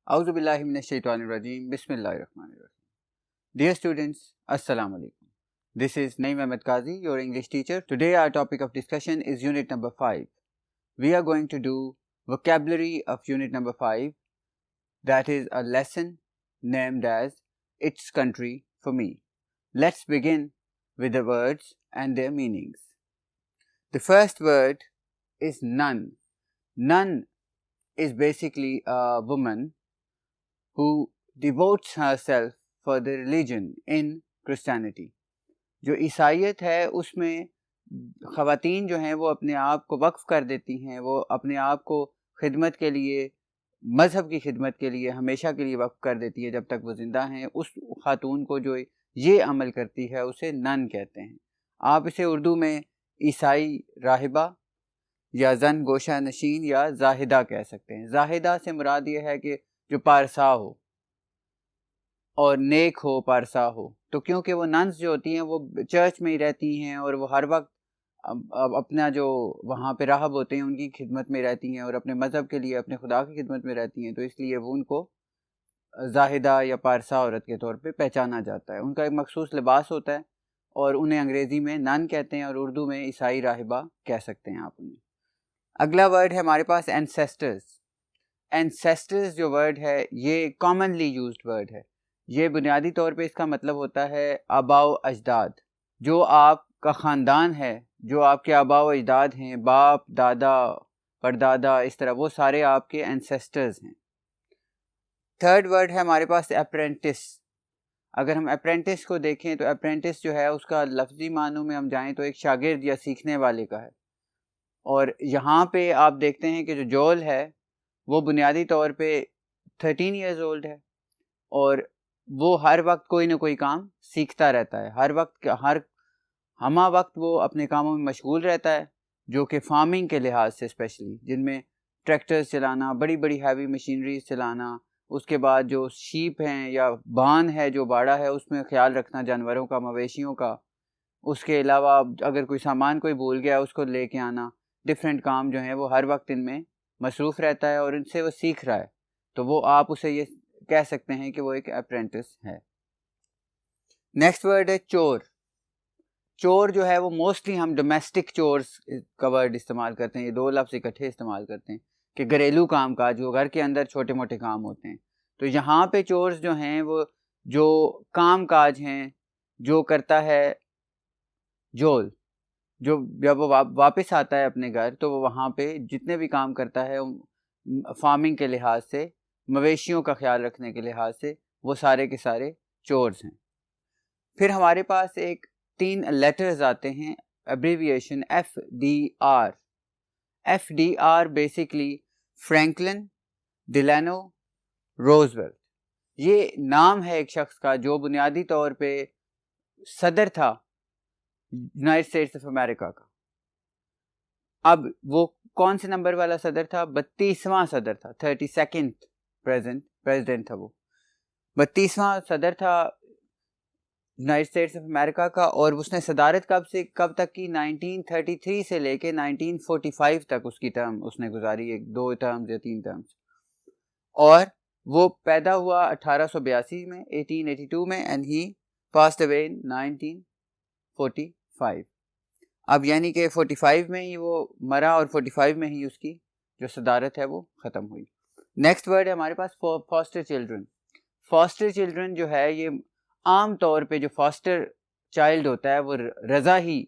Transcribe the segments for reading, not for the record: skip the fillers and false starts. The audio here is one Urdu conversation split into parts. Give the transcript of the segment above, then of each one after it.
اعوذ باللہ من الشیطان الرجیم بسم اللہ الرحمن الرحیم. Dear students, Assalamu alaikum. This is Naeem Ahmed Qazi, your English teacher. Today our topic of discussion is unit number 5. We are going to do vocabulary of unit number 5. That is a lesson named as It's Country for Me. Let's begin with the words and their meanings. The first word is nun. Nun is basically a woman who devotes herself for the religion in Christianity. جو عیسائیت ہے اس میں خواتین جو ہیں وہ اپنے آپ کو وقف کر دیتی ہیں، وہ اپنے آپ کو خدمت کے لیے، مذہب کی خدمت کے لیے ہمیشہ کے لیے وقف کر دیتی ہے جب تک وہ زندہ ہیں. اس خاتون کو جو یہ عمل کرتی ہے اسے نن کہتے ہیں. آپ اسے اردو میں عیسائی راہبہ یا زن گوشہ نشین یا زاہدہ کہہ سکتے ہیں. زاہدہ سے مراد یہ ہے کہ جو پارسا ہو اور نیک ہو، پارسا ہو. تو کیونکہ وہ ننس جو ہوتی ہیں وہ چرچ میں ہی رہتی ہیں اور وہ ہر وقت اپنا جو وہاں پہ راہب ہوتے ہیں ان کی خدمت میں رہتی ہیں اور اپنے مذہب کے لیے اپنے خدا کی خدمت میں رہتی ہیں، تو اس لیے وہ ان کو زاہدہ یا پارسا عورت کے طور پہ پہچانا جاتا ہے. ان کا ایک مخصوص لباس ہوتا ہے اور انہیں انگریزی میں نن کہتے ہیں اور اردو میں عیسائی راہبہ کہہ سکتے ہیں آپ انہیں. اگلا ورڈ ہے ہمارے پاس اینسیسٹرز. اینسیسٹرز جو ورڈ ہے یہ کامنلی یوزڈ ورڈ ہے. یہ بنیادی طور پہ اس کا مطلب ہوتا ہے آباء و اجداد. جو آپ کا خاندان ہے، جو آپ کے آباء و اجداد ہیں، باپ، دادا، پردادا، اس طرح وہ سارے آپ کے اینسیسٹرز ہیں. تھرڈ ورڈ ہے ہمارے پاس اپرینٹس. اگر ہم اپرینٹس کو دیکھیں تو اپرینٹس جو ہے اس کا لفظی معنوں میں ہم جائیں تو ایک شاگرد یا سیکھنے والے کا ہے. اور یہاں پہ آپ دیکھتے ہیں کہ جو جول ہے وہ بنیادی طور پہ 13 ایئرز اولڈ ہے اور وہ ہر وقت کوئی نہ کوئی کام سیکھتا رہتا ہے. ہر ہمہ وقت وہ اپنے کاموں میں مشغول رہتا ہے، جو کہ فارمنگ کے لحاظ سے اسپیشلی، جن میں ٹریکٹرز چلانا، بڑی بڑی ہیوی مشینریز چلانا، اس کے بعد جو شیپ ہیں یا بان ہے جو باڑا ہے اس میں خیال رکھنا جانوروں کا، مویشیوں کا. اس کے علاوہ اگر کوئی سامان کوئی بھول گیا اس کو لے کے آنا، ڈفرینٹ کام جو ہیں وہ ہر وقت ان میں مصروف رہتا ہے اور ان سے وہ سیکھ رہا ہے. تو وہ آپ اسے یہ کہہ سکتے ہیں کہ وہ ایک اپرینٹس ہے. نیکسٹ ورڈ ہے چور. چور جو ہے وہ موسٹلی ہم ڈومیسٹک چورز کا ورڈ استعمال کرتے ہیں. یہ دو لفظ اکٹھے استعمال کرتے ہیں کہ گھریلو کام کاج، جو گھر کے اندر چھوٹے موٹے کام ہوتے ہیں. تو یہاں پہ چورز جو ہیں وہ جو کام کاج ہیں جو کرتا ہے جول، جو جب وہ واپس آتا ہے اپنے گھر تو وہ وہاں پہ جتنے بھی کام کرتا ہے فارمنگ کے لحاظ سے، مویشیوں کا خیال رکھنے کے لحاظ سے، وہ سارے کے سارے چورز ہیں. پھر ہمارے پاس ایک 3 لیٹرز آتے ہیں، abbreviation FDR. FDR basically Franklin Delano Roosevelt. یہ نام ہے ایک شخص کا جو بنیادی طور پہ صدر تھا یونائٹڈ اسٹیٹس آف امریکہ کا. اب وہ کون سے نمبر والا صدر تھا؟ 32واں صدر تھا، 32nd پریزیڈنٹ تھا. وہ 32واں صدر تھا یونائٹڈ اسٹیٹس آف امریکہ کا. اور اس نے صدارت کب تک کی؟ 1933 سے لے کے 1945 تک اس کی ٹرم اس نے گزاری، 2 ٹرمز یا 3 ٹرمز. اور وہ پیدا ہوا 1882 میں، 1882 میں، اینڈ ہی پاسڈ اوے 1945. اب یعنی کہ 45 میں ہی وہ مرا اور 45 میں ہی اس کی جو صدارت ہے وہ ختم ہوئی. نیکسٹ ورڈ ہے ہمارے پاس فاسٹر چلڈرن. فاسٹر چلڈرن جو ہے یہ عام طور پہ جو فاسٹر چائلڈ ہوتا ہے وہ رضا ہی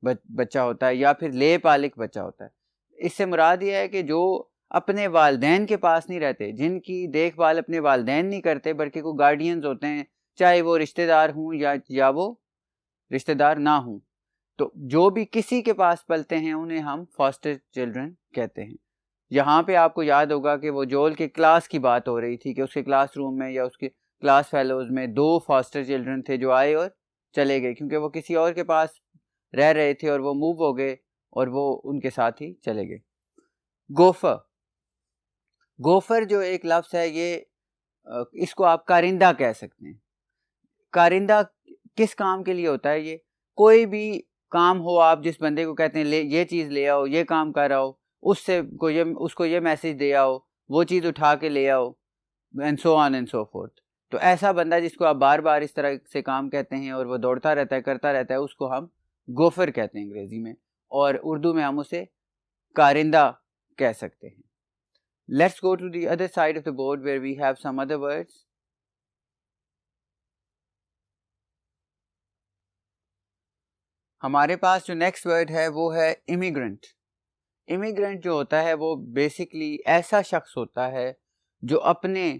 بچہ ہوتا ہے یا پھر لے پالک بچہ ہوتا ہے. اس سے مراد یہ ہے کہ جو اپنے والدین کے پاس نہیں رہتے، جن کی دیکھ بھال اپنے والدین نہیں کرتے بلکہ کوئی گارڈینز ہوتے ہیں، چاہے وہ رشتہ دار ہوں یا وہ رشتہ دار نہ ہوں. تو جو بھی کسی کے پاس پلتے ہیں انہیں ہم فاسٹر چلڈرن کہتے ہیں. یہاں پہ آپ کو یاد ہوگا کہ وہ جول کے کلاس کی بات ہو رہی تھی کہ اس کے کلاس روم میں یا اس کے کلاس فیلوز میں 2 فاسٹر چلڈرن تھے جو آئے اور چلے گئے کیونکہ وہ کسی اور کے پاس رہ رہے تھے اور وہ موو ہو گئے اور وہ ان کے ساتھ ہی چلے گئے. گوفر. گوفر جو ایک لفظ ہے یہ اس کو آپ کارندہ کہہ سکتے ہیں. کارندہ کس کام کے لیے ہوتا ہے؟ یہ کوئی بھی کام ہو، آپ جس بندے کو کہتے ہیں یہ چیز لے آؤ، یہ کام کر آؤ، اس کو یہ میسج دے آؤ، وہ چیز اٹھا کے لے آؤ، and so on and so forth. تو ایسا بندہ جس کو آپ بار بار اس طرح سے کام کہتے ہیں اور وہ دوڑتا رہتا ہے کرتا رہتا ہے, اس کو ہم گوفر کہتے ہیں انگریزی میں, اور اردو میں ہم اسے کارندہ کہہ سکتے ہیں. Let's go to the other side of the board where we have some other words. ہمارے پاس جو نیکسٹ ورڈ ہے وہ ہے امیگرنٹ. امیگرنٹ جو ہوتا ہے وہ بیسکلی ایسا شخص ہوتا ہے جو اپنے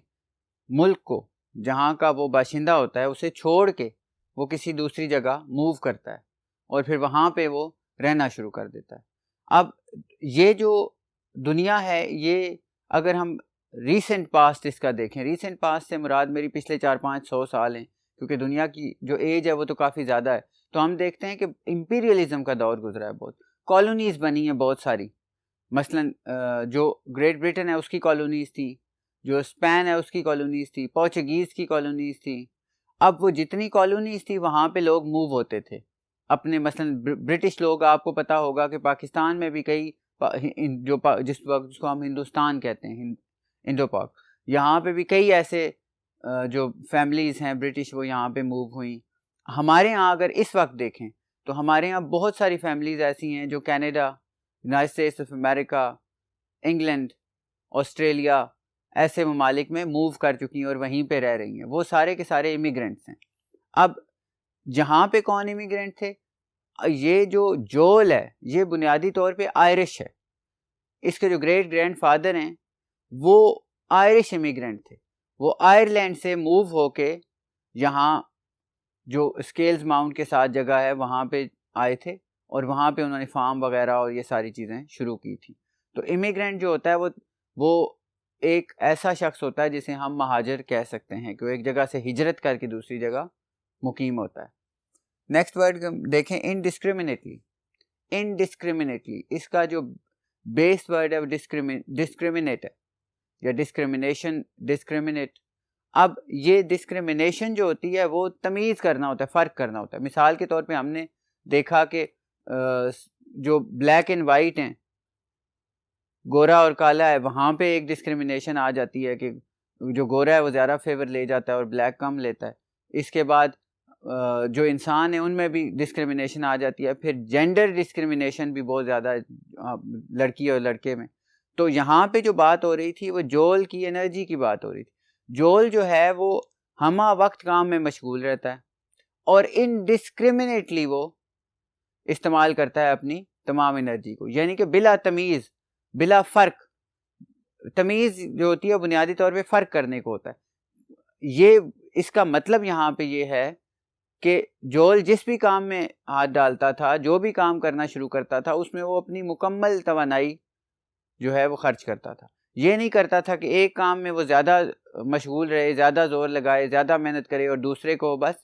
ملک کو جہاں کا وہ باشندہ ہوتا ہے اسے چھوڑ کے وہ کسی دوسری جگہ موو کرتا ہے اور پھر وہاں پہ وہ رہنا شروع کر دیتا ہے. اب یہ جو دنیا ہے یہ اگر ہم ریسنٹ پاسٹ اس کا دیکھیں, ریسنٹ پاسٹ سے مراد میری پچھلے 400-500 سال ہیں, کیونکہ دنیا کی جو ایج ہے وہ تو کافی زیادہ ہے. تو ہم دیکھتے ہیں کہ امپیریلزم کا دور گزرا ہے, بہت کالونیز بنی ہیں بہت ساری. مثلا جو گریٹ برٹن ہے اس کی کالونیز تھی, جو اسپین ہے اس کی کالونیز تھی, پورچوگیز کی کالونیز تھی. اب وہ جتنی کالونیز تھی وہاں پہ لوگ موو ہوتے تھے اپنے. مثلا برٹش لوگ, آپ کو پتہ ہوگا کہ پاکستان میں بھی کئی جس کو ہم ہندوستان کہتے ہیں, انڈو پاک, یہاں پہ بھی کئی ایسے جو فیملیز ہیں برٹش وہ یہاں پہ موو ہوئیں. ہمارے ہاں اگر اس وقت دیکھیں تو ہمارے ہاں بہت ساری فیملیز ایسی ہیں جو Canada, United States of America, England, Australia ایسے ممالک میں موو کر چکی ہیں اور وہیں پہ رہ رہی ہیں. وہ سارے کے سارے امیگرینٹس ہیں. اب جہاں پہ کون امیگرینٹ تھے, یہ جو جول ہے یہ بنیادی طور پہ آئرش ہے. اس کے جو گریٹ گرینڈ فادر ہیں وہ آئرش امیگرینٹ تھے. وہ آئرلینڈ سے موو ہو کے یہاں جو اسکیلز ماؤنٹ کے ساتھ جگہ ہے وہاں پہ آئے تھے اور وہاں پہ انہوں نے فارم وغیرہ اور یہ ساری چیزیں شروع کی تھی. تو امیگرینٹ جو ہوتا ہے وہ ایک ایسا شخص ہوتا ہے جسے ہم مہاجر کہہ سکتے ہیں کہ وہ ایک جگہ سے ہجرت کر کے دوسری جگہ مقیم ہوتا ہے. نیکسٹ ورڈ دیکھیں, انڈسکریمنیٹلی. انڈسکریمنیٹلی اس کا جو بیس ورڈ ہے وہ ڈسکریمنیٹ ہے یا ڈسکریمنیشن, ڈسکریمنیٹ. اب یہ ڈسکریمنیشن جو ہوتی ہے وہ تمیز کرنا ہوتا ہے, فرق کرنا ہوتا ہے. مثال کے طور پہ ہم نے دیکھا کہ جو بلیک اینڈ وائٹ ہیں, گورا اور کالا ہے, وہاں پہ ایک ڈسکریمنیشن آ جاتی ہے کہ جو گورا ہے وہ زیادہ فیور لے جاتا ہے اور بلیک کم لیتا ہے. اس کے بعد جو انسان ہیں ان میں بھی ڈسکریمنیشن آ جاتی ہے. پھر جینڈر ڈسکریمنیشن بھی بہت زیادہ لڑکی اور لڑکے میں. تو یہاں پہ جو بات ہو رہی تھی وہ جول کی انرجی کی بات ہو رہی تھی. جول جو ہے وہ ہمہ وقت کام میں مشغول رہتا ہے اور انڈسکریمنیٹلی وہ استعمال کرتا ہے اپنی تمام انرجی کو, یعنی کہ بلا تمیز, بلا فرق. تمیز جو ہوتی ہے بنیادی طور پہ فرق کرنے کو ہوتا ہے. یہ اس کا مطلب یہاں پہ یہ ہے کہ جول جس بھی کام میں ہاتھ ڈالتا تھا, جو بھی کام کرنا شروع کرتا تھا, اس میں وہ اپنی مکمل توانائی جو ہے وہ خرچ کرتا تھا. یہ نہیں کرتا تھا کہ ایک کام میں وہ زیادہ مشغول رہے, زیادہ زور لگائے, زیادہ محنت کرے اور دوسرے کو بس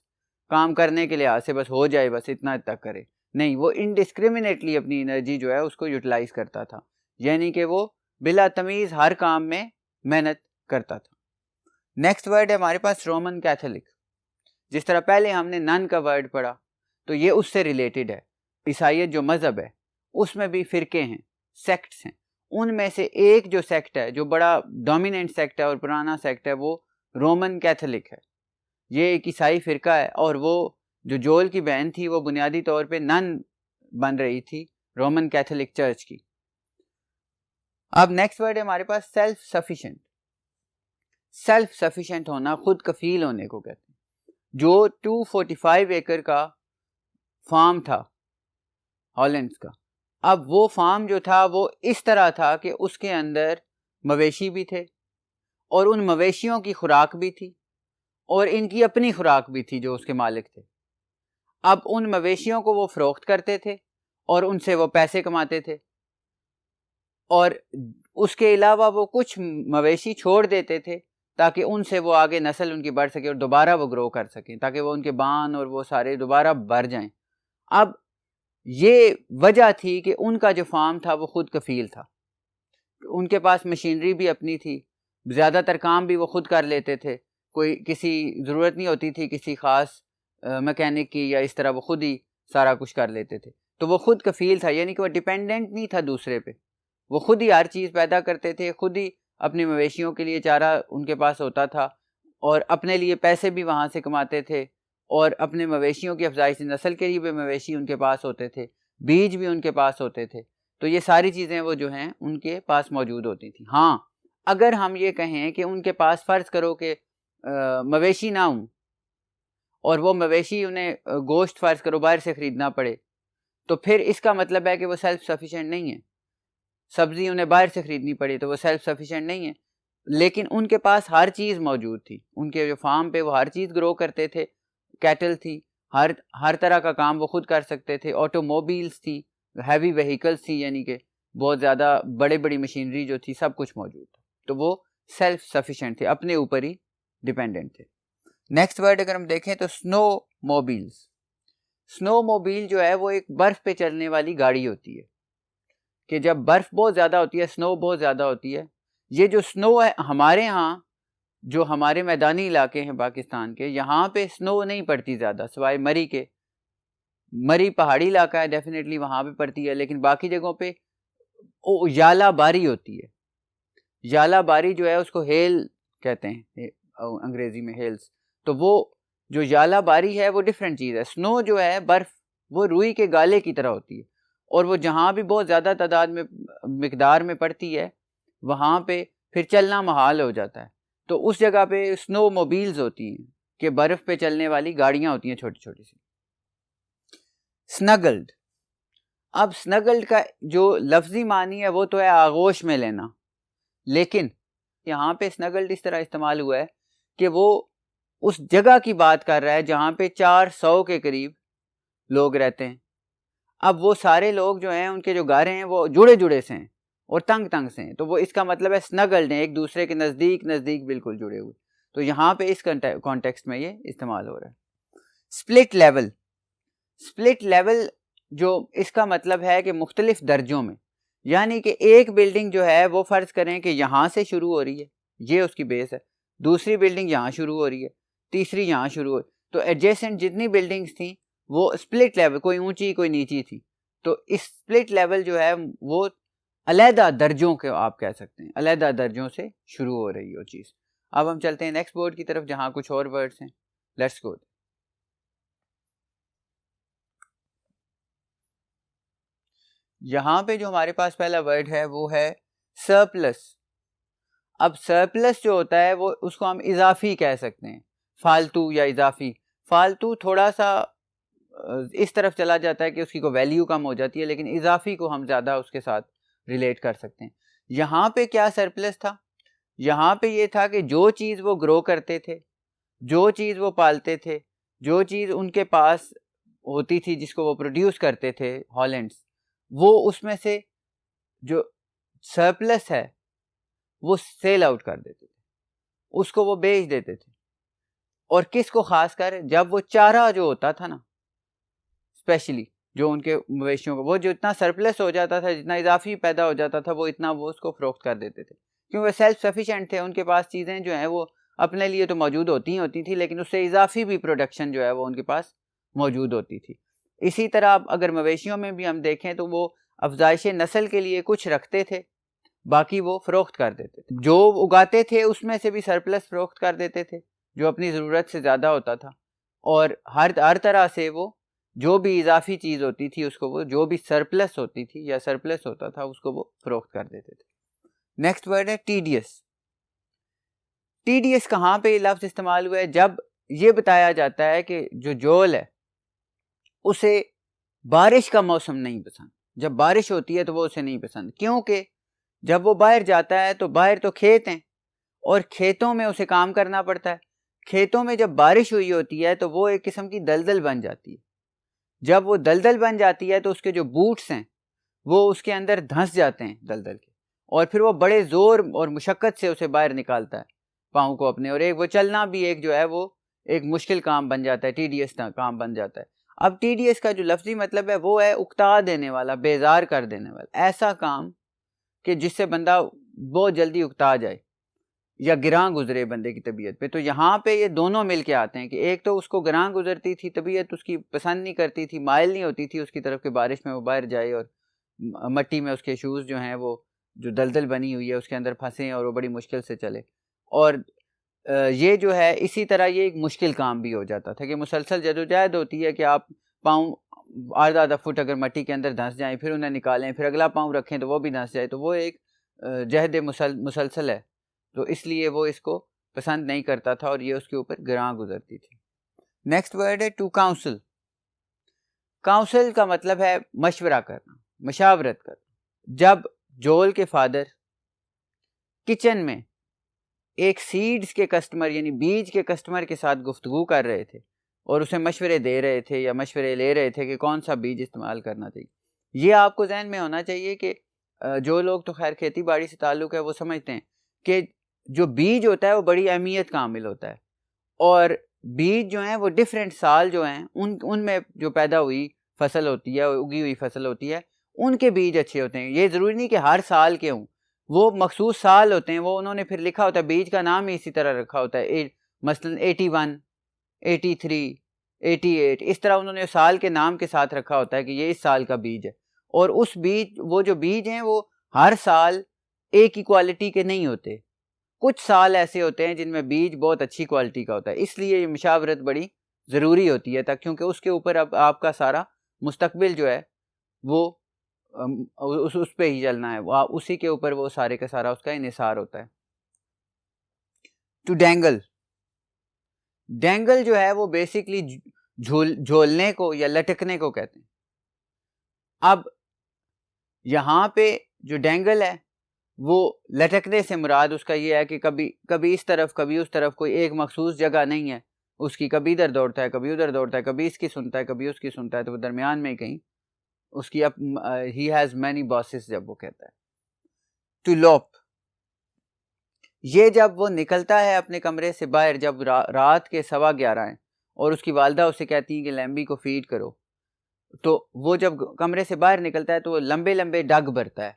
کام کرنے کے لحاظ سے بس ہو جائے, بس اتنا تک کرے. نہیں, وہ انڈسکریمنیٹلی اپنی انرجی جو ہے اس کو یوٹیلائز کرتا تھا, یعنی کہ وہ بلا تمیز ہر کام میں محنت کرتا تھا. نیکسٹ ورڈ ہے ہمارے پاس رومن کیتھولک. جس طرح پہلے ہم نے نن کا ورڈ پڑھا تو یہ اس سے ریلیٹڈ ہے. عیسائیت جو مذہب ہے اس میں بھی فرقے ہیں, سیکٹس ہیں. ان میں سے ایک جو سیکٹ ہے, جو بڑا ڈومیننٹ سیکٹ ہے اور پرانا سیکٹ ہے, وہ رومن کیتھولک ہے. یہ ایک عیسائی فرقہ ہے اور وہ جو جول کی بہن تھی وہ بنیادی طور پہ نن بن رہی تھی رومن کیتھولک چرچ کی. اب نیکسٹ ورڈ ہے ہمارے پاس سیلف سفیشینٹ. سیلف سفیشینٹ ہونا, خود کفیل ہونے کو کہتے ہیں. جو 245 ایکڑ کا فارم تھا ہالینڈز کا, اب وہ فارم جو تھا وہ اس طرح تھا کہ اس کے اندر مویشی بھی تھے اور ان مویشیوں کی خوراک بھی تھی اور ان کی اپنی خوراک بھی تھی جو اس کے مالک تھے. اب ان مویشیوں کو وہ فروخت کرتے تھے اور ان سے وہ پیسے کماتے تھے, اور اس کے علاوہ وہ کچھ مویشی چھوڑ دیتے تھے تاکہ ان سے وہ آگے نسل ان کی بڑھ سکے اور دوبارہ وہ گرو کر سکیں, تاکہ وہ ان کے بان اور وہ سارے دوبارہ بڑھ جائیں. اب یہ وجہ تھی کہ ان کا جو فارم تھا وہ خود کفیل تھا. ان کے پاس مشینری بھی اپنی تھی, زیادہ تر کام بھی وہ خود کر لیتے تھے, کوئی کسی ضرورت نہیں ہوتی تھی کسی خاص میکینک کی یا اس طرح, وہ خود ہی سارا کچھ کر لیتے تھے. تو وہ خود کفیل تھا, یعنی کہ وہ ڈیپینڈنٹ نہیں تھا دوسرے پہ, وہ خود ہی ہر چیز پیدا کرتے تھے, خود ہی اپنی مویشیوں کے لیے چارہ ان کے پاس ہوتا تھا اور اپنے لیے پیسے بھی وہاں سے کماتے تھے اور اپنے مویشیوں کی افزائش نسل کے لیے بھی مویشی ان کے پاس ہوتے تھے, بیج بھی ان کے پاس ہوتے تھے. تو یہ ساری چیزیں وہ جو ہیں ان کے پاس موجود ہوتی تھیں. ہاں اگر ہم یہ کہیں کہ ان کے پاس فرض کرو کہ مویشی نہ ہوں اور وہ مویشی انہیں گوشت فرض کرو باہر سے خریدنا پڑے, تو پھر اس کا مطلب ہے کہ وہ سیلف سفیشینٹ نہیں ہے. سبزی انہیں باہر سے خریدنی پڑی تو وہ سیلف سفیشینٹ نہیں ہے. لیکن ان کے پاس ہر چیز موجود تھی, ان کے جو فارم پہ وہ ہر چیز گرو کرتے تھے, کیٹل تھی, ہر طرح کا کام وہ خود کر سکتے تھے, آٹو موبیلز تھی, ہیوی وہیکلز تھی, یعنی کہ بہت زیادہ بڑی مشینری جو تھی سب کچھ موجود تھا. تو وہ سیلف سفیشینٹ تھے, اپنے اوپر ہی ڈیپینڈنٹ تھے. نیکسٹ ورڈ اگر ہم دیکھیں تو سنو موبیلز. سنو موبیل جو ہے وہ ایک برف پہ چلنے والی گاڑی ہوتی ہے کہ جب برف بہت زیادہ ہوتی ہے, سنو بہت زیادہ ہوتی ہے. یہ جو سنو ہے ہمارے ہاں جو ہمارے میدانی علاقے ہیں پاکستان کے, یہاں پہ سنو نہیں پڑتی زیادہ سوائے مری کے. مری پہاڑی علاقہ ہے, ڈیفینیٹلی وہاں پہ پڑتی ہے, لیکن باقی جگہوں پہ یالا باری ہوتی ہے. یالا باری جو ہے اس کو ہیل کہتے ہیں انگریزی میں, ہیلز. تو وہ جو یالا باری ہے وہ ڈفرینٹ چیز ہے. سنو جو ہے برف وہ روئی کے گالے کی طرح ہوتی ہے اور وہ جہاں بھی بہت زیادہ تعداد میں مقدار میں پڑتی ہے وہاں پہ پھر چلنا محال ہو جاتا ہے. تو اس جگہ پہ سنو موبیلز ہوتی ہیں کہ برف پہ چلنے والی گاڑیاں ہوتی ہیں چھوٹی چھوٹی سی. سنگلڈ. اب سنگلڈ کا جو لفظی معنی ہے وہ تو ہے آغوش میں لینا, لیکن یہاں پہ سنگلڈ اس طرح استعمال ہوا ہے کہ وہ اس جگہ کی بات کر رہا ہے جہاں پہ 400 کے قریب لوگ رہتے ہیں. اب وہ سارے لوگ جو ہیں ان کے جو گھر ہیں وہ جڑے سے ہیں اور تنگ سے ہیں, تو وہ اس کا مطلب ہے سنگلڈ ہیں, ایک دوسرے کے نزدیک بالکل جڑے ہوئے. تو یہاں پہ اس کانٹیکسٹ میں یہ استعمال ہو رہا ہے. Split level. سپلٹ لیول جو اس کا مطلب ہے کہ مختلف درجوں میں, یعنی کہ ایک بلڈنگ جو ہے وہ فرض کریں کہ یہاں سے شروع ہو رہی ہے, یہ اس کی بیس ہے, دوسری بلڈنگ یہاں شروع ہو رہی ہے, تیسری یہاں شروع ہو رہی ہے. تو ایڈجیسنٹ جتنی بلڈنگز تھیں وہ سپلٹ لیول, کوئی اونچی کوئی نیچی تھی. تو اس سپلٹ لیول جو ہے وہ علیحدہ درجوں کے آپ کہہ سکتے ہیں, علیحدہ درجوں سے شروع ہو رہی ہے وہ چیز. اب ہم چلتے ہیں نیکسٹ بورڈ کی طرف جہاں کچھ اور ورڈز ہیں. لیٹس گو. یہاں پہ جو ہمارے پاس پہلا ورڈ ہے وہ ہے سرپلس. اب سرپلس جو ہوتا ہے وہ اس کو ہم اضافی کہہ سکتے ہیں, فالتو یا اضافی. فالتو تھوڑا سا اس طرف چلا جاتا ہے کہ اس کی کوئی ویلیو کم ہو جاتی ہے, لیکن اضافی کو ہم زیادہ اس کے ساتھ ریلیٹ کر سکتے ہیں. یہاں پہ کیا سرپلس تھا؟ یہاں پہ یہ تھا کہ جو چیز وہ گرو کرتے تھے, جو چیز وہ پالتے تھے, جو چیز ان کے پاس ہوتی تھی جس کو وہ پروڈیوس کرتے تھے ہالینڈس, وہ اس میں سے جو سرپلس ہے وہ سیل آؤٹ کر دیتے تھے, اس کو وہ بیچ دیتے تھے. اور کس کو خاص کر جب وہ چارہ جو ہوتا تھا نا, اسپیشلی جو ان کے مویشیوں کو, وہ جو اتنا سرپلس ہو جاتا تھا, جتنا اضافی پیدا ہو جاتا تھا, وہ اتنا وہ اس کو فروخت کر دیتے تھے, کیونکہ وہ سیلف سفیشینٹ تھے. ان کے پاس چیزیں جو ہیں وہ اپنے لیے تو موجود ہوتی تھی, لیکن اس سے اضافی بھی پروڈکشن جو ہے وہ ان کے پاس موجود ہوتی تھی. اسی طرح اگر مویشیوں میں بھی ہم دیکھیں تو وہ افزائش نسل کے لیے کچھ رکھتے تھے, باقی وہ فروخت کر دیتے تھے. جو اگاتے تھے اس میں سے بھی سرپلس فروخت کر دیتے تھے جو اپنی ضرورت سے زیادہ ہوتا تھا, اور ہر طرح سے وہ جو بھی اضافی چیز ہوتی تھی اس کو, وہ جو بھی سرپلس ہوتی تھی یا سرپلس ہوتا تھا اس کو وہ فروخت کر دیتے تھے. نیکسٹ ورڈ ہے ٹیڈیس. ٹیڈیس کہاں پہ یہ لفظ استعمال ہوا ہے؟ جب یہ بتایا جاتا ہے کہ جو جول ہے اسے بارش کا موسم نہیں پسند. جب بارش ہوتی ہے تو وہ اسے نہیں پسند, کیونکہ جب وہ باہر جاتا ہے تو باہر تو کھیت ہیں اور کھیتوں میں اسے کام کرنا پڑتا ہے. کھیتوں میں جب بارش ہوئی ہوتی ہے تو وہ ایک قسم کی دلدل بن جاتی ہے. جب وہ دلدل بن جاتی ہے تو اس کے جو بوٹس ہیں وہ اس کے اندر دھنس جاتے ہیں دلدل کے, اور پھر وہ بڑے زور اور مشقت سے اسے باہر نکالتا ہے پاؤں کو اپنے, اور ایک وہ چلنا بھی ایک جو ہے وہ ایک مشکل کام بن جاتا ہے, ٹیڈیس کام بن جاتا ہے. اب ٹیڈیس کا جو لفظی مطلب ہے وہ ہے اکتا دینے والا, بیزار کر دینے والا, ایسا کام کہ جس سے بندہ بہت جلدی اکتا جائے یا گراں گزرے بندے کی طبیعت پہ. تو یہاں پہ یہ دونوں مل کے آتے ہیں کہ ایک تو اس کو گراں گزرتی تھی, طبیعت اس کی پسند نہیں کرتی تھی, مائل نہیں ہوتی تھی اس کی طرف کہ بارش میں وہ باہر جائے اور مٹی میں اس کے شوز جو ہیں وہ جو دلدل بنی ہوئی ہے اس کے اندر پھنسیں اور وہ بڑی مشکل سے چلے. اور یہ جو ہے اسی طرح یہ ایک مشکل کام بھی ہو جاتا تھا کہ مسلسل جدوجہد ہوتی ہے کہ آپ پاؤں آدھا فٹ اگر مٹی کے اندر دھنس جائیں, پھر انہیں نکالیں, پھر اگلا پاؤں رکھیں تو وہ بھی دھنس جائے, تو وہ ایک جہد مسلسل ہے, تو اس لیے وہ اس کو پسند نہیں کرتا تھا اور یہ اس کے اوپر گراں گزرتی تھی. نیکسٹ ورڈ ہے ٹو کاؤنسل. کاؤنسل کا مطلب ہے مشورہ کرنا, مشاورت کرنا. جب جول کے فادر کچن میں ایک سیڈز کے کسٹمر یعنی بیج کے کسٹمر کے ساتھ گفتگو کر رہے تھے اور اسے مشورے دے رہے تھے یا مشورے لے رہے تھے کہ کون سا بیج استعمال کرنا چاہیے, یہ آپ کو ذہن میں ہونا چاہیے کہ جو لوگ تو خیر کھیتی باڑی سے تعلق ہے وہ سمجھتے ہیں کہ جو بیج ہوتا ہے وہ بڑی اہمیت کا عامل ہوتا ہے, اور بیج جو ہیں وہ ڈفرینٹ سال جو ہیں ان میں جو پیدا ہوئی فصل ہوتی ہے, اگی ہوئی فصل ہوتی ہے, ان کے بیج اچھے ہوتے ہیں. یہ ضروری نہیں کہ ہر سال کے ہوں, وہ مخصوص سال ہوتے ہیں, وہ انہوں نے پھر لکھا ہوتا ہے, بیج کا نام ہی اسی طرح رکھا ہوتا ہے, مثلا 81, 83, 88 اس طرح انہوں نے سال کے نام کے ساتھ رکھا ہوتا ہے کہ یہ اس سال کا بیج ہے. اور اس بیج وہ جو بیج ہیں وہ ہر سال ایک ہی کوالٹی کے نہیں ہوتے, کچھ سال ایسے ہوتے ہیں جن میں بیج بہت اچھی کوالٹی کا ہوتا ہے. اس لیے یہ مشاورت بڑی ضروری ہوتی ہے کیونکہ اس کے اوپر اب آپ کا سارا مستقبل جو ہے وہ اس پہ ہی چلنا ہے, اسی کے اوپر وہ سارے کا سارا اس کا انحصار ہوتا ہے. ٹو ڈینگل. ڈینگل جو ہے وہ بیسکلی جھولنے کو یا لٹکنے کو کہتے ہیں. اب یہاں پہ جو ڈینگل ہے وہ لٹکنے سے مراد اس کا یہ ہے کہ کبھی اس طرف کبھی اس طرف, کوئی ایک مخصوص جگہ نہیں ہے اس کی, کبھی ادھر دوڑتا ہے کبھی ادھر دوڑتا ہے, کبھی اس کی سنتا ہے کبھی اس کی سنتا ہے, تو وہ درمیان میں ہی کہیں اس کی ہی ہیز مینی باسز جب وہ کہتا ہے. To loop. یہ جب وہ نکلتا ہے اپنے کمرے سے باہر جب رات کے 11:15 ہیں اور اس کی والدہ اسے کہتی ہیں کہ لیمبی کو فیڈ کرو, تو وہ جب کمرے سے باہر نکلتا ہے تو وہ لمبے لمبے ڈگ بھرتا ہے,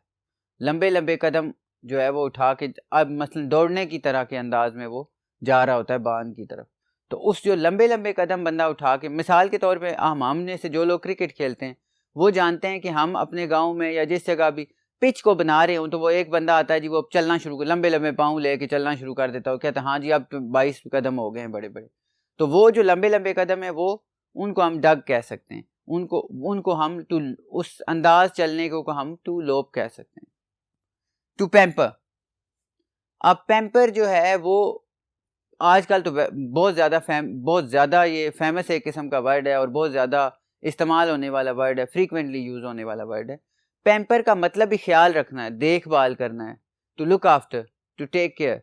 لمبے لمبے قدم جو ہے وہ اٹھا کے, اب مثلا دوڑنے کی طرح کے انداز میں وہ جا رہا ہوتا ہے باندھ کی طرف. تو اس جو لمبے لمبے قدم بندہ اٹھا کے, مثال کے طور پہ ہم نے سے جو لوگ کرکٹ کھیلتے ہیں وہ جانتے ہیں کہ ہم اپنے گاؤں میں یا جس جگہ بھی پچ کو بنا رہے ہوں تو وہ ایک بندہ آتا ہے جی, وہ چلنا شروع کر, لمبے لمبے پاؤں لے کے چلنا شروع کر دیتا ہے, وہ کہتا ہے ہاں جی اب 22 قدم ہو گئے ہیں بڑے بڑے. تو وہ جو لمبے لمبے قدم ہیں وہ ان کو ہم ڈگ کہہ سکتے ہیں, ان کو ہم اس انداز چلنے کو ہم ٹو لوپ کہہ سکتے ہیں. To pamper. اب پیمپر جو ہے وہ آج کل تو بہت زیادہ یہ فیمس ایک قسم کا ورڈ ہے اور بہت زیادہ استعمال ہونے والا ورڈ ہے, فریکوینٹلی یوز ہونے والا ورڈ ہے. پیمپر کا مطلب ہی خیال رکھنا ہے, دیکھ بھال کرنا ہے, to look after, to take care.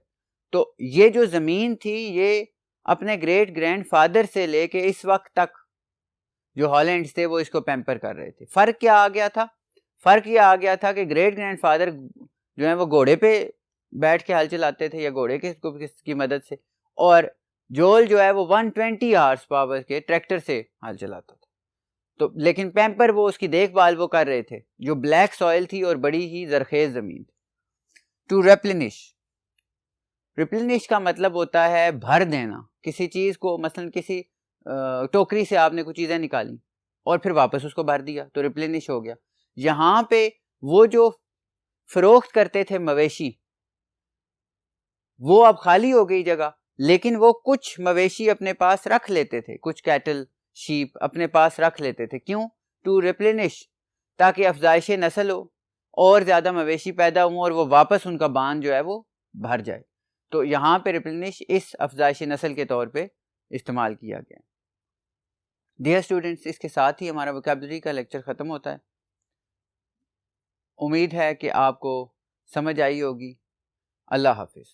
تو یہ جو زمین تھی یہ اپنے گریٹ گرینڈ فادر سے لے کے اس وقت تک جو ہالینڈز تھے وہ اس کو پیمپر کر رہے تھے. فرق کیا آ گیا تھا؟ فرق یہ آ گیا تھا کہ گریٹ گرینڈ فادر جو ہیں وہ گھوڑے پہ بیٹھ کے ہل چلاتے تھے یا گھوڑے کی مدد سے, اور جول جو ہے وہ 120 ہارس پاور کے ٹریکٹر سے ہل چلاتا تھا. تو لیکن پیمپر وہ اس کی دیکھ بھال وہ کر رہے تھے جو بلیک سوئل تھی اور بڑی ہی زرخیز زمین تھی. To replenish. ریپلینش کا مطلب ہوتا ہے بھر دینا کسی چیز کو, مثلا کسی ٹوکری سے آپ نے کچھ چیزیں نکالی اور پھر واپس اس کو بھر دیا تو ریپلینش ہو گیا. یہاں پہ وہ جو فروخت کرتے تھے مویشی وہ اب خالی ہو گئی جگہ, لیکن وہ کچھ مویشی اپنے پاس رکھ لیتے تھے, کچھ کیٹل شیپ اپنے پاس رکھ لیتے تھے. کیوں؟ ٹو ریپلینش, تاکہ افزائش نسل ہو اور زیادہ مویشی پیدا ہوں اور وہ واپس ان کا باندھ جو ہے وہ بھر جائے. تو یہاں پہ ریپلینش اس افزائش نسل کے طور پہ استعمال کیا گیا. ڈیئر اسٹوڈنٹس, اس کے ساتھ ہی ہمارا ووکیبلری کا لیکچر ختم ہوتا ہے. امید ہے کہ آپ کو سمجھ آئی ہوگی. اللہ حافظ.